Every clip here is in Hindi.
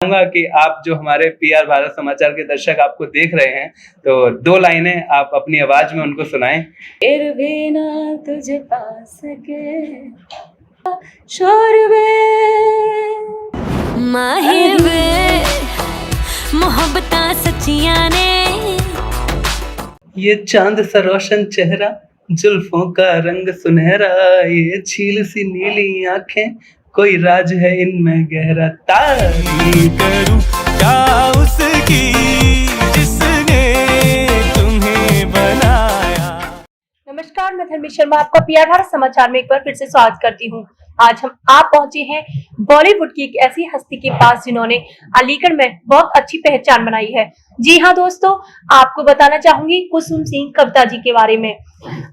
चाहूंगा कि आप जो हमारे पीआर भारत समाचार के दर्शक आपको देख रहे हैं, तो 2 लाइनें आप अपनी आवाज में उनको सुनाएं। फिर भी ना तुझे पा सके शोर माहिर वे मोहब्बतां सच्चियां ने, ये चांद सा रोशन चेहरा, जुल्फों का रंग सुनहरा, ये झील सी नीली आंखें, कोई राज है इनमें गहरा। तारीफ करूं क्या उसकी जिसने तुम्हें बनाया। नमस्कार, मैं धर्मी शर्मा आपका पीआर भारत समाचार में एक बार फिर से स्वागत करती हूँ। आज आप पहुंचे हैं बॉलीवुड की एक ऐसी हस्ती के पास जिन्होंने अलीगढ़ में बहुत अच्छी पहचान बनाई है। जी हाँ दोस्तों, आपको बताना चाहूंगी कुसुम सिंह कविता जी के बारे में।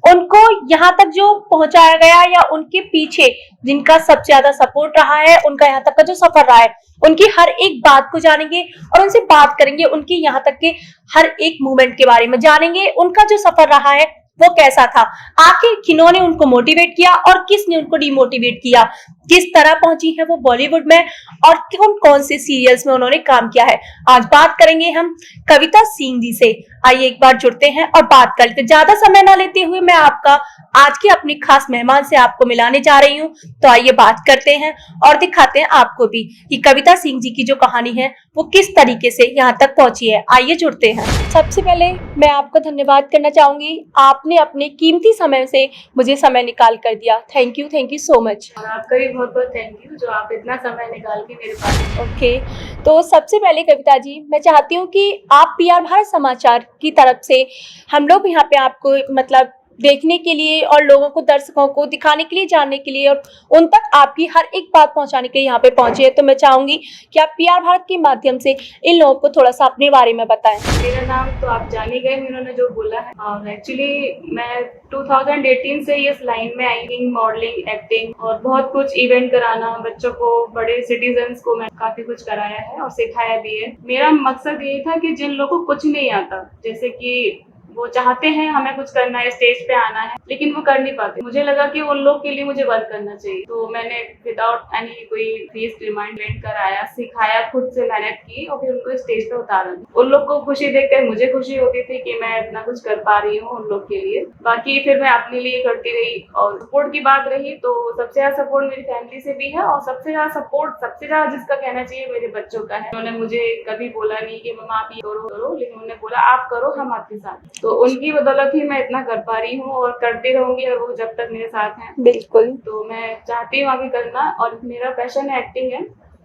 उनको यहाँ तक जो पहुंचाया गया या उनके पीछे जिनका सबसे ज्यादा सपोर्ट रहा है, उनका यहाँ तक का जो सफर रहा है, उनकी हर एक बात को जानेंगे और उनसे बात करेंगे। उनके यहाँ तक के हर एक मूवमेंट के बारे में जानेंगे। उनका जो सफर रहा है वो कैसा था, आखिर किन्होंने उनको मोटिवेट किया और किसने उनको डिमोटिवेट किया, किस तरह पहुंची है वो बॉलीवुड में और कौन कौन से सीरियल्स में उन्होंने काम किया है। आज बात करेंगे हम कविता सिंह जी से। आइए एक बार जुड़ते हैं और बात कर लेते। ज्यादा समय ना लेते हुए मैं आपका आज के अपने खास मेहमान से आपको मिलाने जा रही हूँ। तो आइए बात करते हैं और दिखाते हैं आपको भी कि कविता सिंह जी की जो कहानी है वो किस तरीके से यहाँ तक पहुंची है। आइए जुड़ते हैं। सबसे पहले मैं आपका धन्यवाद करना चाहूंगी, आपने अपने कीमती समय से मुझे समय निकाल कर दिया। Thank you so much. और आपका भी बहुत बहुत थैंक यू जो आप इतना समय निकाल के मेरे पास। ओके, तो सबसे पहले कविता जी मैं चाहती हूँ कि आप पीआर भारत समाचार की तरफ से हम लोग यहाँ पे आपको मतलब देखने के लिए और लोगों को, दर्शकों को दिखाने के लिए, जानने के लिए और उन तक आपकी हर एक बात पहुंचाने के लिए यहाँ पे पहुंचे हैं। तो मैं चाहूंगी कि आप पीआर भारत के माध्यम से इन लोगों को थोड़ा सा अपने बारे में बताएं। मेरा नाम तो आप जान ही गए, उन्होंने जो बोला है। एक्चुअली मैं 2018 से इस लाइन में आई, मॉडलिंग, एक्टिंग और बहुत कुछ इवेंट कराना, बच्चों को, बड़े सिटीजन्स को मैं काफी कुछ कराया है और सिखाया भी है। मेरा मकसद ये था कि जिन लोगों को कुछ नहीं आता, जैसे कि वो चाहते हैं हमें कुछ करना है, स्टेज पे आना है, लेकिन वो कर नहीं पाते, मुझे लगा कि उन लोग के लिए मुझे वर्क करना चाहिए। तो मैंने विदाउट एनी कोई फीस डिमांड कराया, सिखाया, खुद से मेहनत की और फिर उनको स्टेज पे उतारा। उन लोग को खुशी देखकर मुझे खुशी होती थी कि मैं इतना कुछ कर पा रही हूँ उन लोग के लिए। बाकी फिर मैं अपने लिए करती रही। और सपोर्ट की बात रही तो सबसे ज्यादा सपोर्ट मेरी फैमिली से भी है और सबसे ज्यादा सपोर्ट, सबसे ज्यादा जिसका कहना चाहिए, मेरे बच्चों का है। उन्होंने मुझे कभी बोला नहीं कि मम्मा आप ये करो, लेकिन उन्होंने बोला आप करो, हम आपके साथ। तो उनकी बदौलत ही मैं इतना कर पा रही हूँ और करती रहूंगी और वो जब तक मेरे साथ हैं। बिल्कुल। तो मैं चाहती हूँ आगे करना और मेरा पैशन है एक्टिंग है।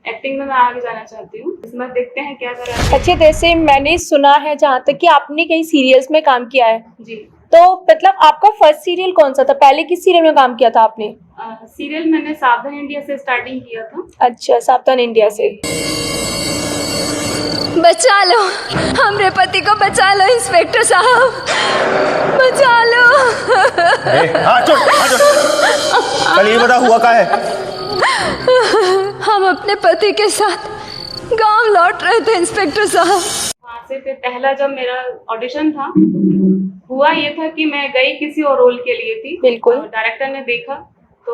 एक्टिंग में मैं आगे जाना चाहती हूँ। इसमें देखते हैं क्या करें। अच्छे, जैसे मैंने सुना है जहाँ तक कि आपने कई सीरियल्स में काम किया है, जी। तो मतलब आपका फर्स्ट सीरियल कौन सा था? पहले किस सीरियल में काम किया था आपने? सीरियल मैंने सावधान इंडिया से स्टार्टिंग किया था। अच्छा, सावधान इंडिया से। बचा लो हमरे पति को, बचा लो इंस्पेक्टर साहब, बचा लो। कल ये बता हुआ क्या है? हम अपने पति के साथ गांव लौट रहे थे इंस्पेक्टर साहब। वहाँ से फिर पहला जब मेरा ऑडिशन था, हुआ ये था कि मैं गई किसी और रोल के लिए थी। बिल्कुल। डायरेक्टर ने देखा तो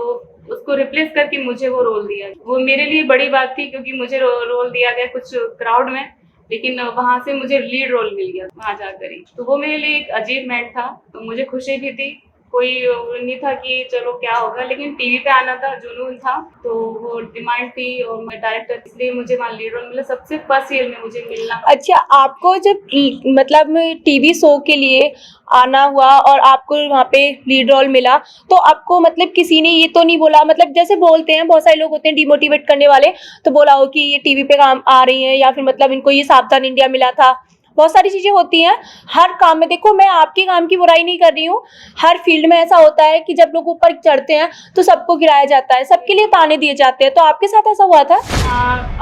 उसको रिप्लेस करके मुझे वो रोल दिया। वो मेरे लिए बड़ी बात थी क्योंकि मुझे रोल दिया गया कुछ क्राउड में, लेकिन वहां से मुझे लीड रोल मिल गया वहां जाकर ही। तो वो मेरे लिए एक अचीवमेंट था। तो मुझे खुशी भी थी, कोई नहीं था कि चलो क्या होगा, लेकिन टीवी पे आना था, जुनून था, तो वो डिमांड थी और मैं डायरेक्टर, इसलिए मुझे वहाँ लीड रोल मिला। सबसे फर्स्ट ईयर में मुझे मिलना। अच्छा, आपको जब मतलब टीवी शो के लिए आना हुआ और आपको वहाँ पे लीड रोल मिला, तो आपको मतलब किसी ने ये तो नहीं बोला, मतलब जैसे बोलते हैं बहुत सारे लोग होते हैं डिमोटिवेट करने वाले, तो बोला हो कि ये टीवी पे काम आ रही हैं या फिर मतलब इनको ये सावधान इंडिया मिला था, बहुत सारी चीजें होती हैं हर काम में। देखो, मैं आपके काम की बुराई नहीं कर रही हूँ, हर फील्ड में ऐसा होता है कि जब लोग ऊपर चढ़ते हैं तो सबको गिराया जाता है, सबके लिए ताने दिए जाते हैं। तो आपके साथ ऐसा हुआ था?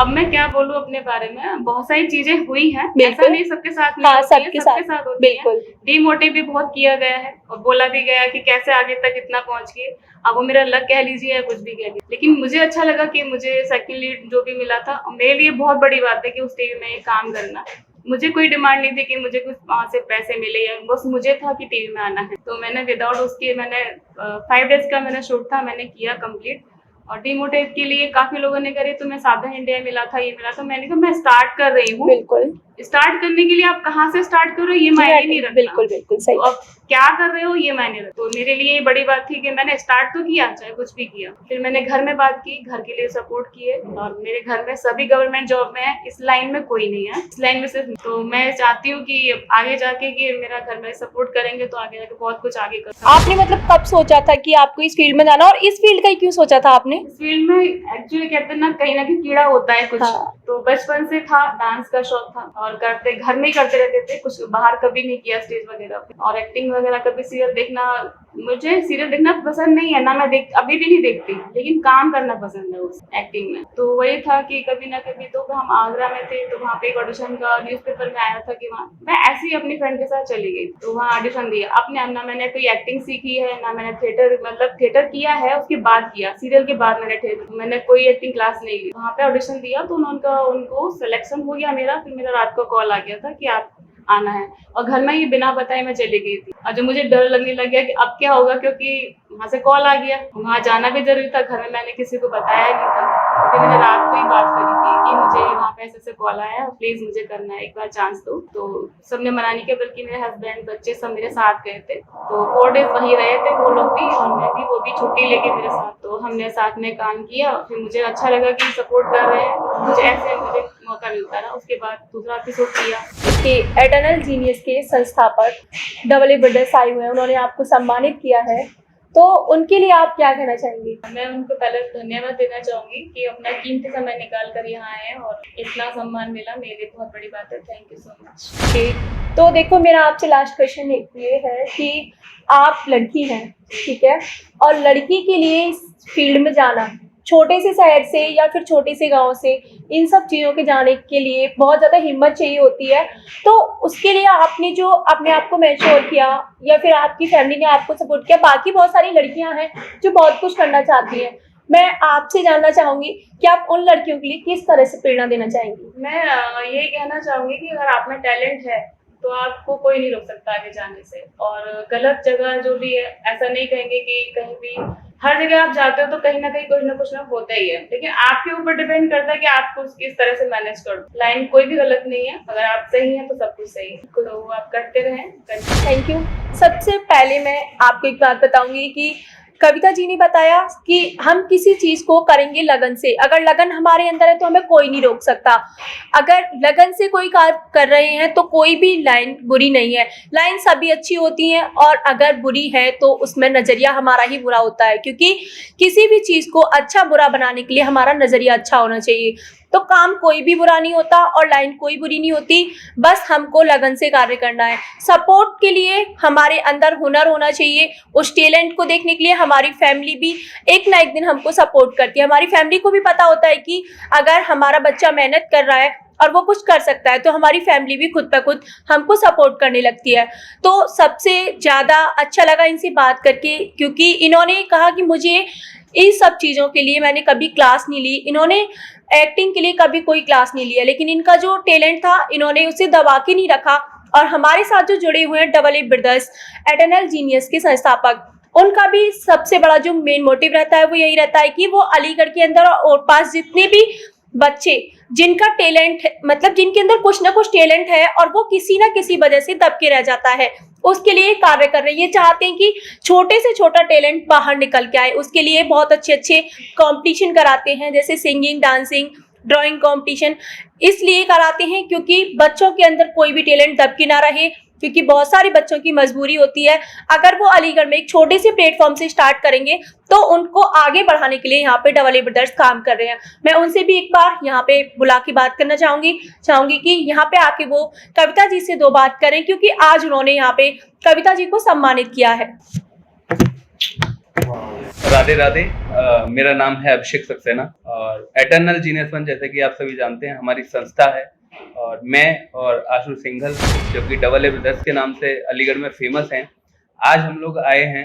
अब मैं क्या बोलूँ अपने बारे में, बहुत सारी चीजें हुई हैं, बिल्कुल। ऐसा नहीं सबके साथ नहीं हाँ, होती है, सबके साथ होती है। बिल्कुल। डिमोटिव भी बहुत किया गया है और बोला भी गया है कि कैसे आगे तक इतना पहुंच गए। अब वो मेरा लक कह लीजिए या कुछ भी कह लीजिए, लेकिन मुझे अच्छा लगा कि मुझे सेकंड लीड जो भी मिला था, मेरे लिए बहुत बड़ी बात है कि उस टीवी में काम करना। मुझे कोई डिमांड नहीं थी कि मुझे कुछ वहाँ से पैसे मिले, या बस मुझे था कि टीवी में आना है। तो मैंने विदाउट उसके, मैंने 5 डेज का मैंने शूट था, मैंने किया कंप्लीट और डिमोटिवेट के लिए काफी लोगों ने करे तुम्हें सावधान इंडिया मिला था, ये मिला था। मैंने कहा मैं स्टार्ट कर रही हूँ। बिल्कुल स्टार्ट करने के लिए आप कहाँ से स्टार्ट कर रहे हो ये मायने नहीं रखता। बिल्कुल बिल्कुल सही। तो अब क्या कर रहे हो ये मायने रखता। तो मेरे लिए बड़ी बात थी कि मैंने स्टार्ट तो किया, चाहे कुछ भी किया। फिर मैंने घर में बात की, घर के लिए सपोर्ट किए, और मेरे घर में सभी गवर्नमेंट जॉब में है, इस लाइन में कोई नहीं है, इस लाइन में सिर्फ। तो मैं चाहती हूँ कि आगे जाके कि मेरा घर में सपोर्ट करेंगे तो आगे जाके बहुत कुछ आगे कर। आपने मतलब कब सोचा था कि आपको इस फील्ड में जाना, और इस फील्ड का ही क्यों सोचा था आपने? इस फील्ड में एक्चुअली कहते हैं ना कहीं कीड़ा होता है कुछ। हाँ। तो बचपन से था, डांस का शौक था, और करते घर में ही करते रहते थे, कुछ बाहर कभी नहीं किया स्टेज वगैरह पे। और एक्टिंग वगैरह कभी सीरियल देखना, मुझे सीरियल देखना पसंद नहीं है ना, मैं अभी भी नहीं देखती, लेकिन काम करना पसंद है उस एक्टिंग में। तो वही था कि कभी ना कभी, तो हम आगरा में थे तो वहाँ पे एक ऑडिशन का न्यूज़पेपर में आया था कि वहाँ मैं ऐसे ही अपनी फ्रेंड के साथ चली गई। तो वहाँ ऑडिशन दिया अपने, ना मैंने कोई एक्टिंग सीखी है ना मैंने थिएटर किया है, उसके बाद किया, सीरियल के बाद मैंने कोई एक्टिंग क्लास नहीं ली। वहाँ पे ऑडिशन दिया तो उनको सिलेक्शन हो गया मेरा। फिर मेरा रात को कॉल आ गया था कि आप आना है, और घर में ही बिना बताए मैं चली गई थी। और जो मुझे डर लगने लग गया कि अब क्या होगा, क्योंकि वहाँ से कॉल आ गया, वहाँ जाना भी जरूरी था। घर में मैंने किसी को बताया नहीं था। फिर मैंने रात को ही बात करी थी कि मुझे वहाँ पे ऐसे कॉल आया है, प्लीज मुझे करना है, एक बार चांस दो। तो सबने मना नहीं किया, बल्कि मेरे हस्बैंड बच्चे सब मेरे साथ गए थे। तो 4 डेज वहीं रहे थे वो लोग भी, और मैं भी, वो भी छुट्टी लेके मेरे साथ। तो हमने साथ में काम किया। फिर मुझे अच्छा लगा कि सपोर्ट कर रहे हैं, मुझे ऐसे मुझे मौका मिलता रहा। उसके बाद दूसरा एपिसोड किया। कि एटर्नल जीनियस के संस्थापक AA ब्रदर्स आए हुए हैं, उन्होंने आपको सम्मानित किया है, तो उनके लिए आप क्या कहना चाहेंगे? मैं उनको पहले धन्यवाद देना चाहूंगी कि अपना कीमती समय निकाल कर यहाँ आए हैं, और इतना सम्मान मिला, मेरे लिए बहुत बड़ी बात है। Thank you so much. तो देखो, मेरा आपसे लास्ट क्वेश्चन ये है कि आप लड़की हैं, ठीक है, और लड़की के लिए इस फील्ड में जाना, छोटे से शहर से या फिर छोटे से गांव से, इन सब चीज़ों के जाने के लिए बहुत ज़्यादा हिम्मत चाहिए होती है। तो उसके लिए आपने जो अपने आप को मैच्योर किया, या फिर आपकी फैमिली ने आपको सपोर्ट किया, बाकी बहुत सारी लड़कियां हैं जो बहुत कुछ करना चाहती हैं, मैं आपसे जानना चाहूँगी कि आप उन लड़कियों के लिए किस तरह से प्रेरणा देना चाहेंगी? मैं यही कहना चाहूँगी कि अगर आप में टैलेंट है तो आपको कोई नहीं रोक सकता आगे जाने से। और गलत जगह जो भी है, ऐसा नहीं कहेंगे कि कहीं भी हर जगह आप जाते हो तो कहीं ना कहीं कुछ ना होता ही है, लेकिन आपके ऊपर डिपेंड करता है कि आपको किस तरह से मैनेज करो। लाइन कोई भी गलत नहीं है, अगर आप सही हैं तो सब कुछ सही है, तो आप करते रहें। Thank you. सबसे पहले मैं आपको एक बात बताऊंगी कि कविता जी ने बताया कि हम किसी चीज को करेंगे लगन से। अगर लगन हमारे अंदर है तो हमें कोई नहीं रोक सकता। अगर लगन से कोई कार्य कर रहे हैं तो कोई भी लाइन बुरी नहीं है, लाइन सभी अच्छी होती हैं, और अगर बुरी है तो उसमें नजरिया हमारा ही बुरा होता है, क्योंकि किसी भी चीज को अच्छा बुरा बनाने के लिए हमारा नजरिया अच्छा होना चाहिए। तो काम कोई भी बुरा नहीं होता और लाइन कोई बुरी नहीं होती, बस हमको लगन से कार्य करना है। सपोर्ट के लिए हमारे अंदर हुनर होना चाहिए, उस टैलेंट को देखने के लिए हमारी फैमिली भी एक ना एक दिन हमको सपोर्ट करती है। हमारी फैमिली को भी पता होता है कि अगर हमारा बच्चा मेहनत कर रहा है और वो कुछ कर सकता है, तो हमारी फैमिली भी खुद ब खुद हमको सपोर्ट करने लगती है। तो सबसे ज़्यादा अच्छा लगा इनसे बात करके, क्योंकि इन्होंने कहा कि मुझे इन सब चीज़ों के लिए मैंने कभी क्लास नहीं ली, इन्होंने एक्टिंग के लिए कभी कोई क्लास नहीं लिया, लेकिन इनका जो टैलेंट था इन्होंने उसे दबा के नहीं रखा। और हमारे साथ जो जुड़े हुए हैं AA ब्रदर्स, एटर्नल जीनियस के संस्थापक, उनका भी सबसे बड़ा जो मेन मोटिव रहता है वो यही रहता है कि वो अलीगढ़ के अंदर और पास जितने भी बच्चे जिनका टैलेंट, मतलब जिनके अंदर कुछ ना कुछ टैलेंट है और वो किसी ना किसी वजह से दब के रह जाता है, उसके लिए कार्य कर रहे हैं। ये चाहते हैं कि छोटे से छोटा टैलेंट बाहर निकल के आए। उसके लिए बहुत अच्छे कंपटीशन कराते हैं, जैसे सिंगिंग, डांसिंग, ड्राइंग कंपटीशन। इसलिए कराते हैं क्योंकि बच्चों के अंदर कोई भी टैलेंट दब के ना रहे, क्योंकि बहुत सारे बच्चों की मजबूरी होती है। अगर वो अलीगढ़ में एक छोटे से प्लेटफॉर्म से स्टार्ट करेंगे तो उनको आगे बढ़ाने के लिए यहाँ पे AA ब्रदर्स काम कर रहे हैं। मैं उनसे भी एक बार यहाँ पे बुला के बात करना चाहूंगी कि यहाँ पे आके वो कविता जी से 2 बात करें, क्योंकि आज उन्होंने यहाँ पे कविता जी को सम्मानित किया है। राधे राधे। मेरा नाम है अभिषेक सक्सेना और एटर्नल जीनियस वन, जैसे कि आप सभी जानते हैं, हमारी संस्था है। और मैं और आशु सिंघल, जो कि AA ब्रदर्स के नाम से अलीगढ़ में फेमस हैं, आज हम लोग आए हैं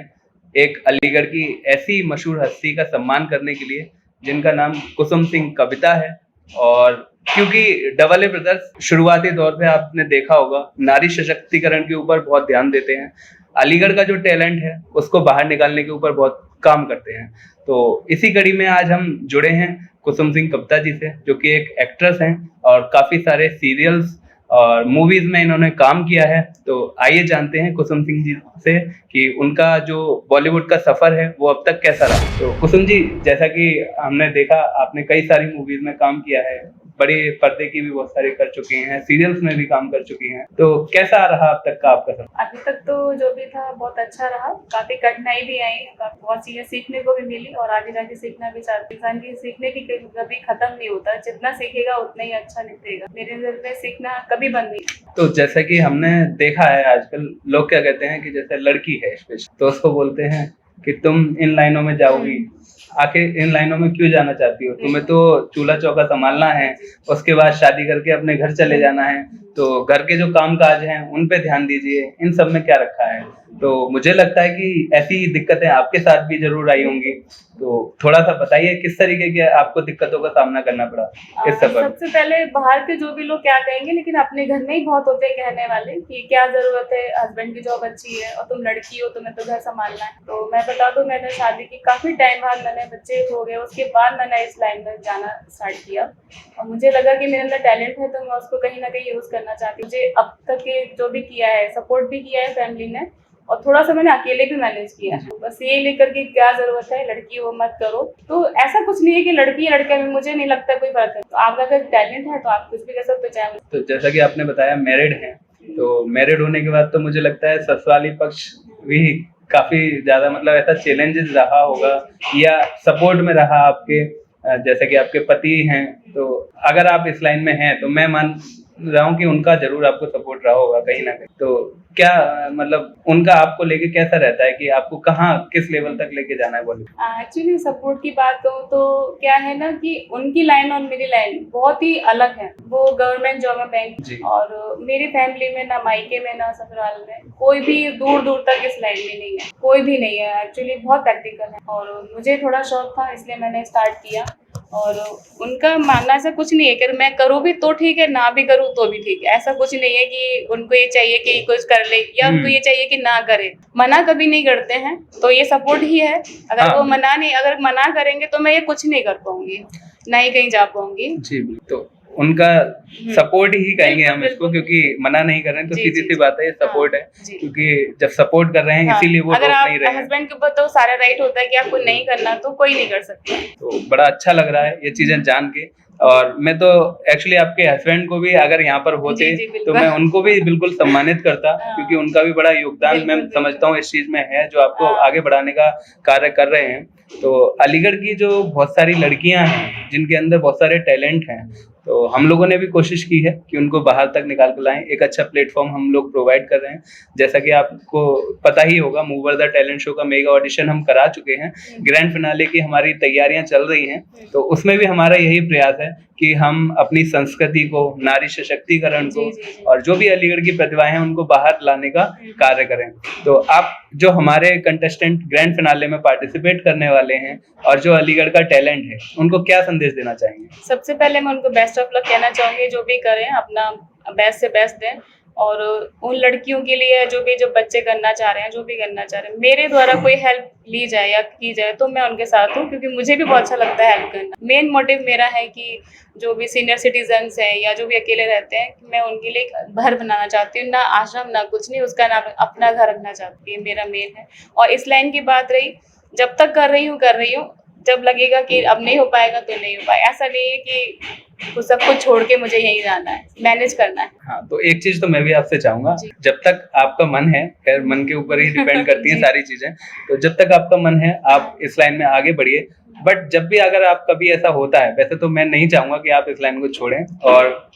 एक अलीगढ़ की ऐसी मशहूर हस्ती का सम्मान करने के लिए जिनका नाम कुसुम सिंह कविता है। और क्योंकि AA ब्रदर्स शुरुआती दौर पे आपने देखा होगा नारी सशक्तिकरण के ऊपर बहुत ध्यान देते हैं, अलीगढ़ का जो टैलेंट है उसको बाहर निकालने के ऊपर बहुत काम करते हैं। तो इसी कड़ी में आज हम जुड़े हैं कुसुम सिंह कप्ता जी से, जो कि एक एक्ट्रेस हैं और काफ़ी सारे सीरियल्स और मूवीज में इन्होंने काम किया है। तो आइए जानते हैं कुसुम सिंह जी से कि उनका जो बॉलीवुड का सफर है वो अब तक कैसा रहा। तो कुसुम जी, जैसा कि हमने देखा आपने कई सारी मूवीज में काम किया है, बड़े पर्दे की भी बहुत सारी कर चुकी हैं, सीरियल्स में भी काम कर चुकी हैं, तो कैसा रहा अब तक का आपका सफर? अभी तक तो जो भी था बहुत अच्छा रहा। काफी कठिनाई भी आई, बहुत चीजें सीखने को भी मिली और आगे जाके सीखना भी चाहती हूँ। इंसान की सीखने की कभी खत्म नहीं होता, जितना सीखेगा उतना ही अच्छा निकलेगा। मेरे नजर में सीखना कभी बंद नहीं। तो जैसा कि हमने देखा है आजकल लोग क्या कहते हैं कि जैसे लड़की है स्पेशल, तो उसको बोलते हैं कि तुम इन लाइनों में जाओगी, आखिर इन लाइनों में क्यों जाना चाहती हो? तुम्हें तो चूल्हा चौका संभालना है, उसके बाद शादी करके अपने घर चले जाना है, तो घर के जो काम काज हैं उन पे ध्यान दीजिए, इन सब में क्या रखा है? तो मुझे लगता है कि ऐसी दिक्कतें आपके साथ भी जरूर आई होंगी, तो थोड़ा सा बताइए किस तरीके के आपको दिक्कतों का सामना करना पड़ा इस सफर में? सबसे पहले बाहर के जो भी लोग क्या कहेंगे, लेकिन अपने घर में ही बहुत होते हैं कहने वाले कि क्या जरूरत है, हस्बैंड की जॉब अच्छी है और तुम लड़की हो, तुम्हें तो घर संभालना है। तो मैं बता दूं, मैंने शादी की काफी टाइम बाद, मैंने बच्चे हो गए, उसके बाद मैंने इस लाइन में जाना स्टार्ट किया और मुझे लगा कि मेरे अंदर टैलेंट है तो मैं उसको कहीं ना कहीं यूज करना चाहती हूँ। मुझे अब तक के जो भी किया है, सपोर्ट भी किया है फैमिली ने और थोड़ा सा मैंने अकेले भी मैनेज किया है। बस ये लेकर के क्या जरूरत है, लड़की हो मत करो, तो ऐसा कुछ नहीं है कि लड़की या लड़का में मुझे नहीं लगता कोई फर्क है। तो आपका अगर टैलेंट है तो आप कुछ भी कर सकते हो, चाहे। तो जैसा कि आपने बताया मैरिड हैं, तो मैरिड होने के बाद तो मुझे लगता है ससुराली पक्ष भी काफी ज्यादा मतलब ऐसा चैलेंजेस रहा होगा या सपोर्ट में रहा आपके, जैसे कि आपके पति हैं, तो अगर आप इस लाइन में हैं तो मैं मान रहा हूँ कि उनका जरूर आपको सपोर्ट रहा होगा कहीं ना कहीं। तो क्या मतलब उनका आपको लेके कैसा रहता है कि आपको कहाँ किस लेवल तक लेके जाना है बॉलीवुड? एक्चुअली सपोर्ट की बात कहूँ तो क्या है ना कि उनकी लाइन और मेरी लाइन बहुत ही अलग है। वो गवर्नमेंट जॉब में बैंक, और मेरी फैमिली में ना मायके में ना ससुराल में कोई भी दूर दूर तक इस लाइन में नहीं है, कोई भी नहीं है। एक्चुअली बहुत प्रैक्टिकल है और मुझे थोड़ा शौक था इसलिए मैंने स्टार्ट किया। और उनका मानना ऐसा कुछ नहीं है कि मैं करूँ भी तो ठीक है, ना भी करूँ तो भी ठीक है। ऐसा कुछ नहीं है कि उनको ये चाहिए कि कुछ कर ले या उनको ये चाहिए कि ना करे। मना कभी नहीं करते हैं, तो ये सपोर्ट ही है। अगर वो अगर मना करेंगे तो मैं ये कुछ नहीं कर पाऊंगी, ना ही कहीं जा पाऊंगी। जी, तो उनका सपोर्ट ही कहेंगे हम इसको, क्योंकि मना नहीं कर रहे हैं तो सीधी सी बात है, ये सपोर्ट है। क्योंकि जब सपोर्ट कर रहे हैं इसीलिए वो रोक नहीं रहे हैं। हस्बैंड के ऊपर तो सारा राइट होता है कि आपको नहीं करना, तो कोई नहीं कर सकता। तो बड़ा अच्छा लग रहा है ये चीजें जान के। और मैं तो एक्चुअली आपके हस्बैंड को भी अगर यहाँ पर होते तो मैं उनको भी बिल्कुल सम्मानित करता, क्योंकि उनका भी बड़ा योगदान मैं समझता हूँ इस चीज में है जो आपको आगे बढ़ाने का कार्य कर रहे हैं। तो अलीगढ़ की जो बहुत सारी लड़कियां हैं जिनके अंदर बहुत सारे टैलेंट हैं, तो हम लोगों ने भी कोशिश की है कि उनको बाहर तक निकाल कर लाएं। एक अच्छा प्लेटफॉर्म हम लोग प्रोवाइड कर रहे हैं। जैसा कि आपको पता ही होगा, मूव द टैलेंट शो का मेगा ऑडिशन हम करा चुके हैं, ग्रैंड फिनाले की हमारी तैयारियां चल रही हैं। तो उसमें भी हमारा यही प्रयास है कि हम अपनी संस्कृति को, नारी सशक्तिकरण को और जो भी अलीगढ़ की प्रतिभाएं हैं उनको बाहर लाने का कार्य करें। तो आप जो हमारे कंटेस्टेंट ग्रैंड फिनाले में पार्टिसिपेट करने वाले हैं और जो अलीगढ़ का टैलेंट है, उनको क्या संदेश देना चाहेंगे? सबसे पहले मैं उनको बेस्ट ऑफ लक कहना चाहूंगी। जो भी करें अपना बेस्ट से बेस्ट दें, और उन लड़कियों के लिए जो बच्चे करना चाह रहे हैं, जो भी करना चाह रहे हैं, मेरे द्वारा कोई हेल्प ली जाए या की जाए तो मैं उनके साथ हूँ, क्योंकि मुझे भी बहुत अच्छा लगता है हेल्प करना। मेन मोटिव मेरा है कि जो भी सीनियर सिटीजन्स हैं या जो भी अकेले रहते हैं, मैं उनके लिए एक घर बनाना चाहती हूँ, ना आश्रम ना कुछ नहीं, उसका नाम अपना घर रखना चाहती हूँ, ये मेरा मेन है। और इस लाइन की बात रही, जब तक कर रही हूँ, जब लगेगा कि अब नहीं हो पाएगा तो नहीं हो पाएगा। ऐसा नहीं है कि वो सब कुछ छोड़ के मुझे यहीं जाना है, मैनेज करना है। हाँ, तो एक चीज तो मैं भी आपसे चाहूंगा, जब तक आपका मन है, खैर मन के ऊपर ही डिपेंड करती है सारी चीजें, तो जब तक आपका मन है आप इस लाइन में आगे बढ़िए। बट जब भी अगर आप कभी ऐसा होता है, वैसे तो मैं नहीं चाहूंगा कि आप इस लाइन को छोड़ें और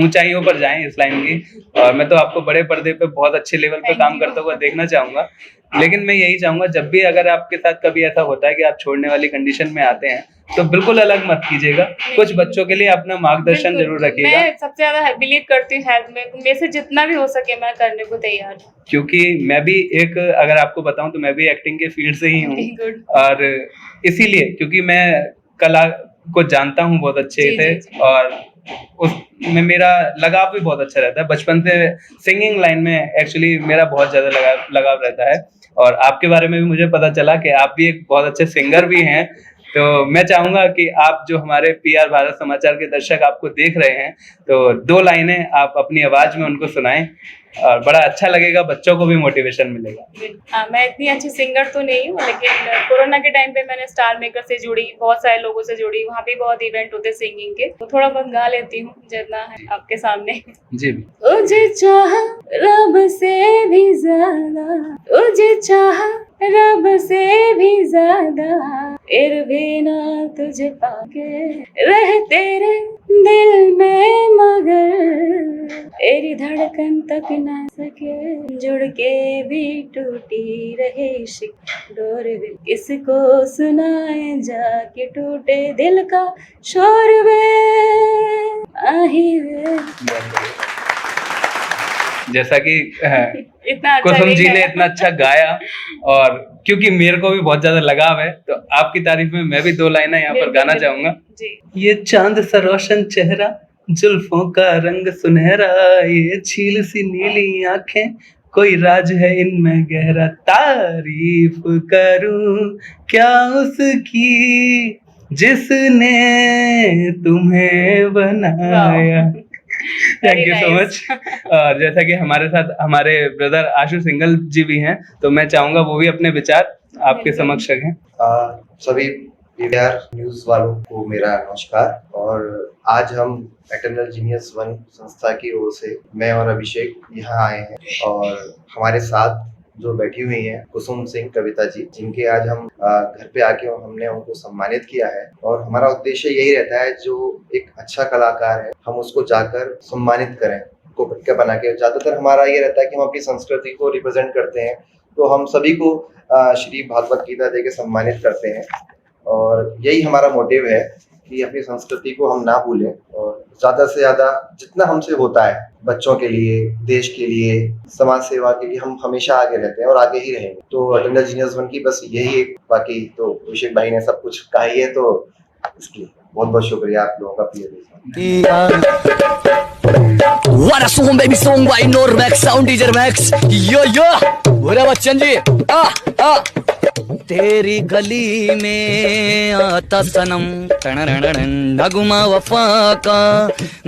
ऊंचाइयों पर जाएं इस लाइन की, और मैं तो आपको बड़े पर्दे पे बहुत अच्छे लेवल पे काम करता हुआ देखना चाहूंगा। लेकिन मैं यही चाहूंगा, जब भी अगर आपके साथ कभी ऐसा होता है कि आप छोड़ने वाली कंडीशन में आते हैं, तो बिल्कुल अलग मत कीजिएगा। कुछ बच्चों के लिए अपना मार्गदर्शन जरूर रखिएगा। मैं सबसे ज्यादा बिलीव करती हूँ हेल्थ में, मेरे से जितना भी हो सके मैं करने को तैयार हूँ। क्योंकि मैं भी एक, अगर आपको बताऊं तो मैं भी एक्टिंग के फील्ड से ही हूँ, और इसीलिए क्योंकि मैं कला को जानता हूँ बहुत अच्छे से, और उसमें मेरा लगाव भी बहुत अच्छा रहता है। बचपन से सिंगिंग लाइन में एक्चुअली मेरा बहुत ज़्यादा लगाव रहता है। और आपके बारे में भी मुझे पता चला कि आप भी एक बहुत अच्छे सिंगर भी हैं। तो मैं चाहूँगा कि आप जो हमारे पीआर भारत समाचार के दर्शक आपको देख रहे हैं, तो 2 लाइनें आप अपनी आवाज़ में उनको सुनाएं और बड़ा अच्छा लगेगा, बच्चों को भी मोटिवेशन मिलेगा। मैं इतनी अच्छी सिंगर तो नहीं हूँ, लेकिन कोरोना के टाइम पे मैंने स्टार मेकर से जुड़ी, बहुत सारे लोगों से जुड़ी, वहाँ पे बहुत इवेंट होते सिंगिंग के, तो थोड़ा बहुत गा लेती हूँ जितना है आपके सामने। जी। तुझे चाह रब से भी ज्यादा, तुझे चाह रब से भी ज्यादा, फिर भी ना तुझे पाके रह तेरे दिल में, मगर तेरी धड़कन तक ना सके, जुड़ के भी टूटी रहे इश्क डोर वे, किसको सुनाए जाके टूटे दिल का शोर वे, आही वे। जैसा कि इतना अच्छा कुसुम नहीं जी ने गाया। इतना अच्छा गाया, और क्योंकि मेरे को भी बहुत ज्यादा लगाव है, तो आपकी तारीफ में मैं भी 2 लाइनें यहाँ पर बिल्कुल, गाना बिल्कुल। चाहूंगा। जी। ये चांद सा रोशन चेहरा, जुल्फों का रंग सुनहरा, ये झील सी नीली आंखें, कोई राज है इनमें गहरा, तारीफ करूं क्या उसकी जिसने तुम्हें बनाया। Thank you so much. और जैसा कि हमारे साथ हमारे ब्रदर आशु सिंगल जी भी हैं, तो मैं चाहूंगा वो भी अपने विचार आपके समक्ष रखें। सभी पीवीआर न्यूज वालों को मेरा नमस्कार। और आज हम एटर्नल जीनियस 1 संस्था की ओर से मैं और अभिषेक यहाँ आए हैं, और हमारे साथ जो बैठी हुई हैं कुसुम सिंह कविता जी, जिनके आज हम घर पे आके हमने उनको सम्मानित किया है। और हमारा उद्देश्य यही रहता है, जो एक अच्छा कलाकार है हम उसको जाकर सम्मानित करें, को बटका बना के। ज्यादातर हमारा ये रहता है कि हम अपनी संस्कृति को रिप्रेजेंट करते हैं, तो हम सभी को श्री भागवत गीता दे के सम्मानित करते हैं। और यही हमारा मोटिव है कि अपनी संस्कृति को हम ना भूलें, और ज्यादा से ज्यादा जितना हमसे होता है बच्चों के लिए, देश के लिए, समाज सेवा के लिए हम हमेशा आगे रहते हैं और आगे ही रहेंगे। तो एटर्नल जीनियस 1 की बस यही एक, बाकी तो अभिषेक भाई ने सब कुछ कहा ही है, तो इसलिए बहुत बहुत शुक्रिया आप लोगों का What a song, baby song by Normax Sound DJ Max. Yo yo, बोला बच्चन जी, तेरी गली में आता सनम, नगमा वफा का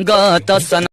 गाता सनम।